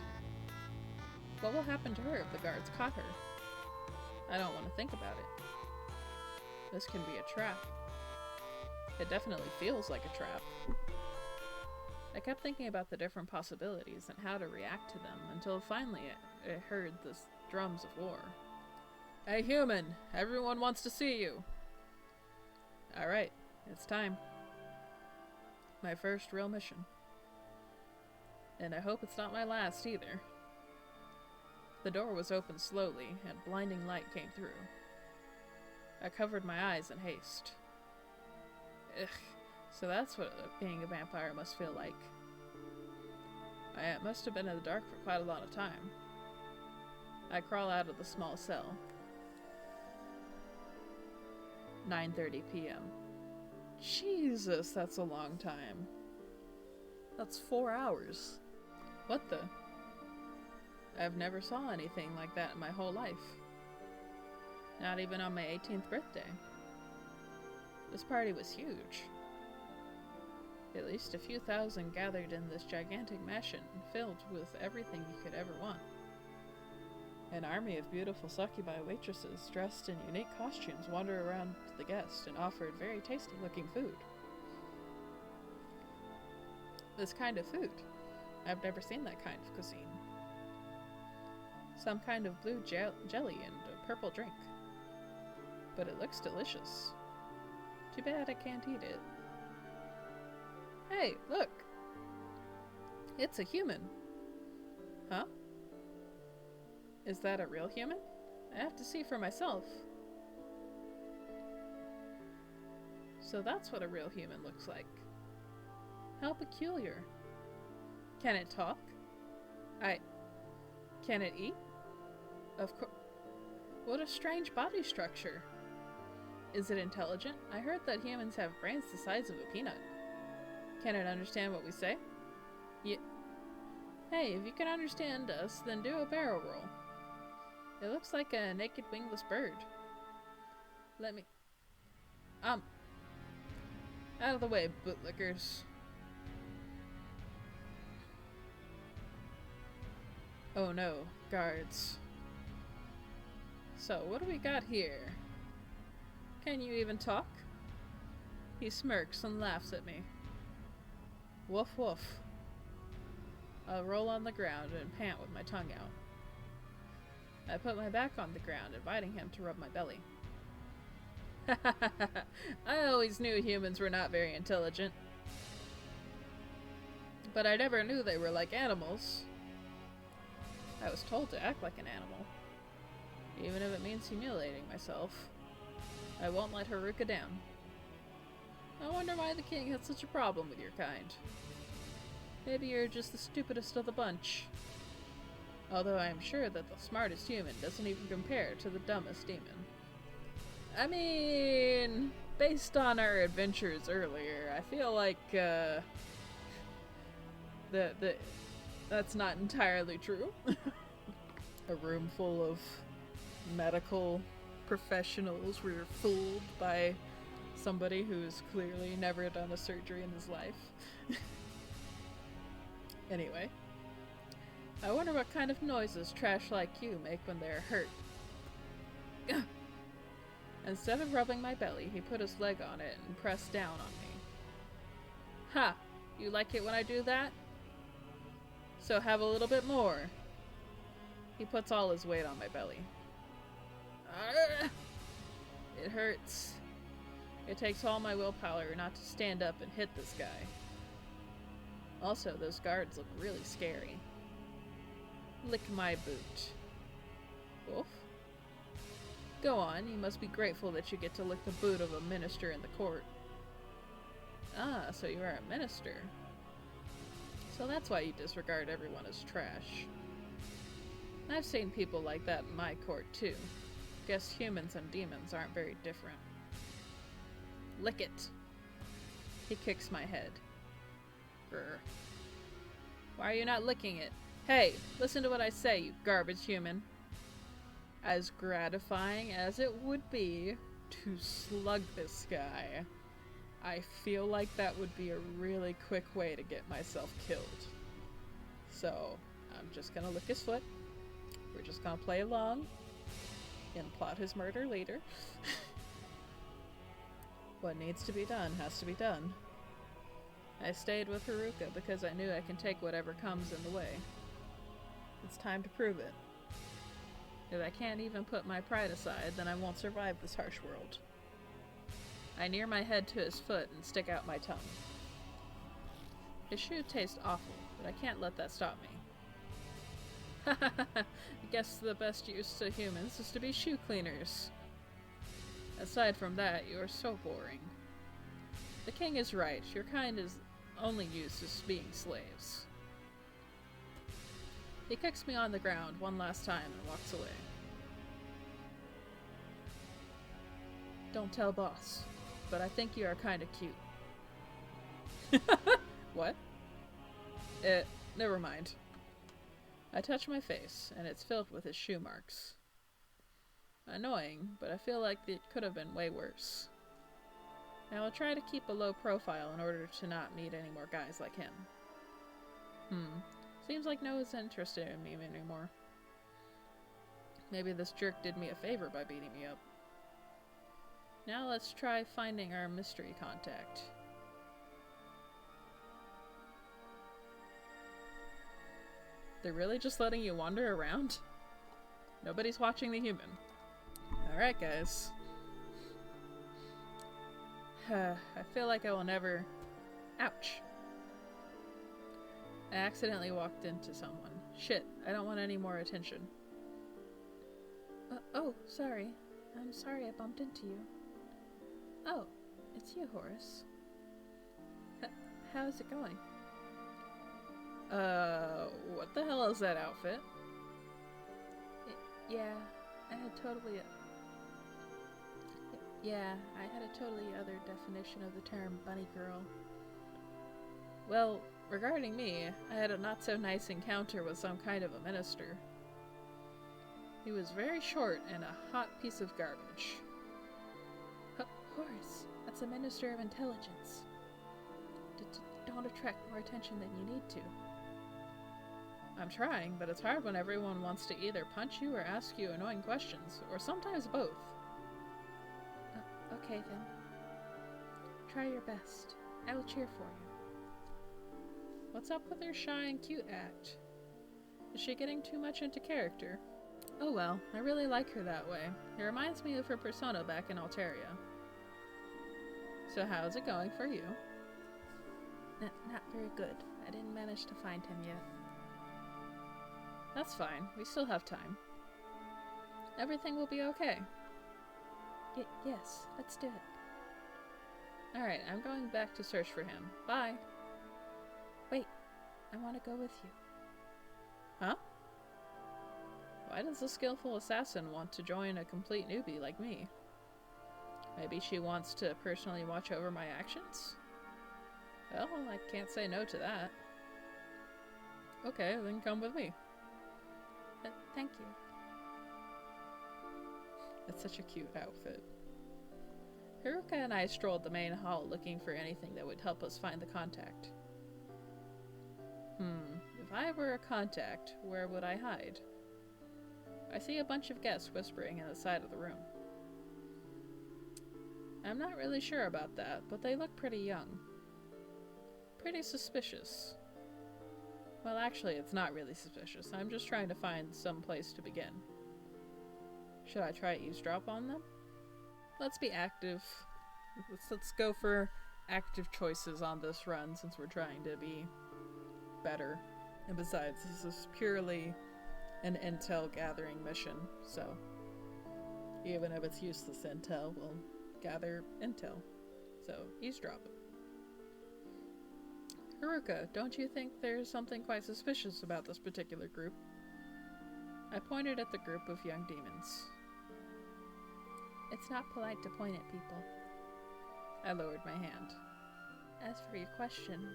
What will happen to her if the guards caught her? I don't want to think about it. This can be a trap. It definitely feels like a trap. I kept thinking about the different possibilities and how to react to them until finally I heard the drums of war. Hey human, everyone wants to see you. Alright, it's time. My first real mission. And I hope it's not my last either. The door was opened slowly and blinding light came through. I covered my eyes in haste. Ugh. So that's what being a vampire must feel like. I must have been in the dark for quite a lot of time. I crawl out of the small cell. 9:30 p.m. Jesus, that's a long time. That's 4 hours. What the? I've never saw anything like that in my whole life. Not even on my 18th birthday. This party was huge. At least a few thousand gathered in this gigantic mansion, filled with everything you could ever want. An army of beautiful succubi waitresses dressed in unique costumes wander around the guests and offered very tasty-looking food. This kind of food. I've never seen that kind of cuisine. Some kind of blue jelly and a purple drink. But it looks delicious. Too bad I can't eat it. Hey, look! It's a human. Huh? Is that a real human? I have to see for myself. So that's what a real human looks like. How peculiar. Can it talk? Can it eat? Of course. What a strange body structure. Is it intelligent? I heard that humans have brains the size of a peanut. Can it understand what we say? Hey, if you can understand us, then do a barrel roll. It looks like a naked wingless bird. Let me... out of the way, bootlickers. Oh no, guards. So, what do we got here? Can you even talk? He smirks and laughs at me. Woof woof. I'll roll on the ground and pant with my tongue out. I put my back on the ground, inviting him to rub my belly. I always knew humans were not very intelligent. But I never knew they were like animals. I was told to act like an animal. Even if it means humiliating myself. I won't let Haruka down. I wonder why the king had such a problem with your kind. Maybe you're just the stupidest of the bunch. Although I am sure that the smartest human doesn't even compare to the dumbest demon. I mean, based on our adventures earlier, I feel like, That's not entirely true. A room full of medical professionals were fooled by somebody who's clearly never done a surgery in his life. Anyway, I wonder what kind of noises trash like you make when they're hurt. Instead of rubbing my belly, he put his leg on it and pressed down on me. Ha! You like it when I do that? So have a little bit more. He puts all his weight on my belly. It hurts. It takes all my willpower not to stand up and hit this guy. Also, those guards look really scary. Lick my boot. Wolf? Go on, you must be grateful that you get to lick the boot of a minister in the court. Ah, so you are a minister. So that's why you disregard everyone as trash. I've seen people like that in my court, too. Guess humans and demons aren't very different. Lick it. He kicks my head. Grr. Why are you not licking it? Hey, listen to what I say, you garbage human. As gratifying as it would be to slug this guy, I feel like that would be a really quick way to get myself killed. So, I'm just gonna lick his foot. We're just gonna play along and plot his murder later. What needs to be done has to be done. I stayed with Haruka because I knew I can take whatever comes in the way. It's time to prove it. If I can't even put my pride aside, then I won't survive this harsh world. I near my head to his foot and stick out my tongue. His shoe tastes awful, but I can't let that stop me. I guess the best use to humans is to be shoe cleaners. Aside from that, you are so boring. The king is right. Your kind is only used as being slaves. He kicks me on the ground one last time and walks away. Don't tell boss, but I think you are kinda cute. What? Never mind. I touch my face, and it's filled with his shoe marks. Annoying, but I feel like it could have been way worse. I will try to keep a low profile in order to not meet any more guys like him. Seems like no one's interested in me anymore. Maybe this jerk did me a favor by beating me up. Now let's try finding our mystery contact. They're really just letting you wander around? Nobody's watching the human. Alright, guys. I feel like I will never... Ouch. I accidentally walked into someone. Shit, I don't want any more attention. Oh, sorry. I'm sorry I bumped into you. Oh, it's you, Horace. How's it going? What the hell is that outfit? Yeah, I had a totally other definition of the term bunny girl. Well, regarding me, I had a not-so-nice encounter with some kind of a minister. He was very short and a hot piece of garbage. Horace, that's a minister of intelligence. Don't attract more attention than you need to. I'm trying, but it's hard when everyone wants to either punch you or ask you annoying questions, or sometimes both. Okay then. Try your best. I will cheer for you. What's up with her shy and cute act? Is she getting too much into character? Oh well, I really like her that way. It reminds me of her persona back in Alteria. So how's it going for you? Not very good. I didn't manage to find him yet. That's fine. We still have time. Everything will be okay. Yes, let's do it. Alright, I'm going back to search for him. Bye. Wait, I want to go with you. Huh? Why does a skillful assassin want to join a complete newbie like me? Maybe she wants to personally watch over my actions? Well, I can't say no to that. Okay, then come with me. Thank you. It's such a cute outfit. Haruka and I strolled the main hall looking for anything that would help us find the contact. If I were a contact, where would I hide? I see a bunch of guests whispering in the side of the room. I'm not really sure about that, but they look pretty young. Pretty suspicious. Well, actually, it's not really suspicious. I'm just trying to find some place to begin. Should I try eavesdrop on them? Let's be active. Let's go for active choices on this run since we're trying to be better. And besides, this is purely an intel gathering mission, so even if it's useless intel, we'll gather intel. So, eavesdrop. Haruka, don't you think there's something quite suspicious about this particular group? I pointed at the group of young demons. It's not polite to point at people. I lowered my hand. As for your question,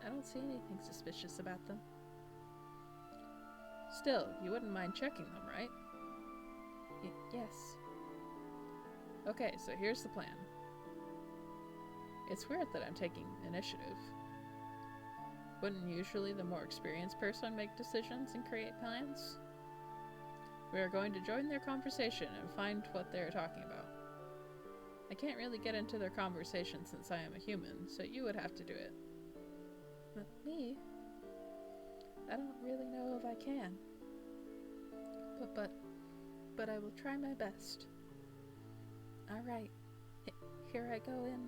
I don't see anything suspicious about them. Still, you wouldn't mind checking them, right? Yes. Okay, so here's the plan. It's weird that I'm taking initiative. Wouldn't usually the more experienced person make decisions and create plans? We are going to join their conversation and find what they're talking about. I can't really get into their conversation since I am a human, so you would have to do it. Me? I don't really know if I can. But I will try my best. Alright, here I go in.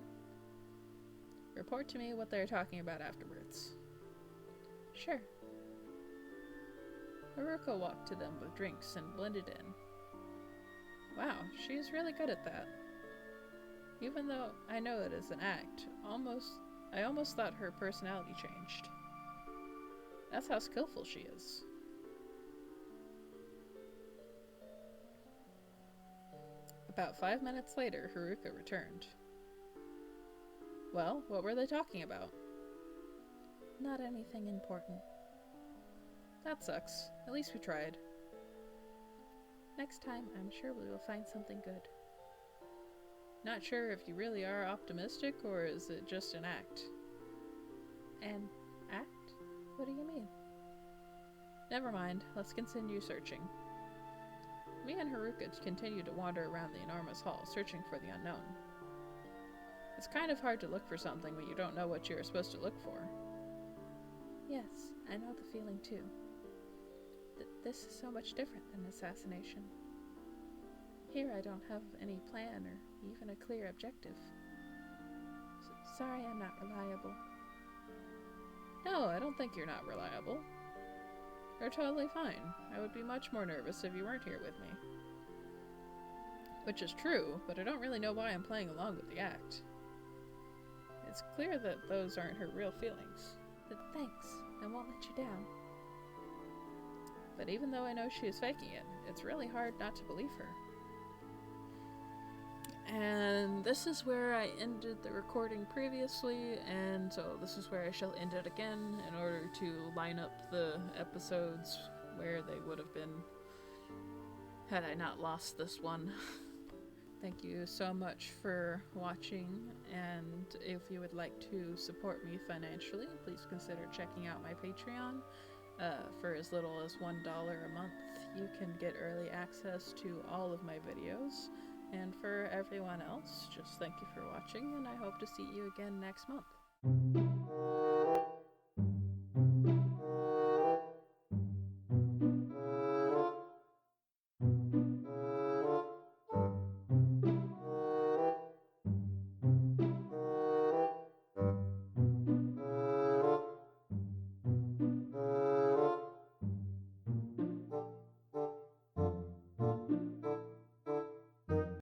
Report to me what they're talking about afterwards. Sure. Haruka walked to them with drinks and blended in. Wow, she's really good at that. Even though I know it is an act, I almost thought her personality changed. That's how skillful she is. About 5 minutes later, Haruka returned. Well, what were they talking about? Not anything important. That sucks. At least we tried. Next time, I'm sure we will find something good. Not sure if you really are optimistic, or is it just an act? An act? What do you mean? Never mind, let's continue searching. Me and Haruka continue to wander around the enormous hall, searching for the unknown. It's kind of hard to look for something when you don't know what you are supposed to look for. Yes, I know the feeling too. This is so much different than assassination. Here I don't have any plan or even a clear objective. Sorry I'm not reliable. No, I don't think you're not reliable. You're totally fine. I would be much more nervous if you weren't here with me. Which is true, but I don't really know why I'm playing along with the act. It's clear that those aren't her real feelings. Thanks, I won't let you down. But even though I know she is faking it, it's really hard not to believe her. And this is where I ended the recording previously, and so this is where I shall end it again in order to line up the episodes where they would have been had I not lost this one. Thank you so much for watching, and if you would like to support me financially, please consider checking out my Patreon. For as little as $1 a month, you can get early access to all of my videos. And for everyone else, just thank you for watching, and I hope to see you again next month.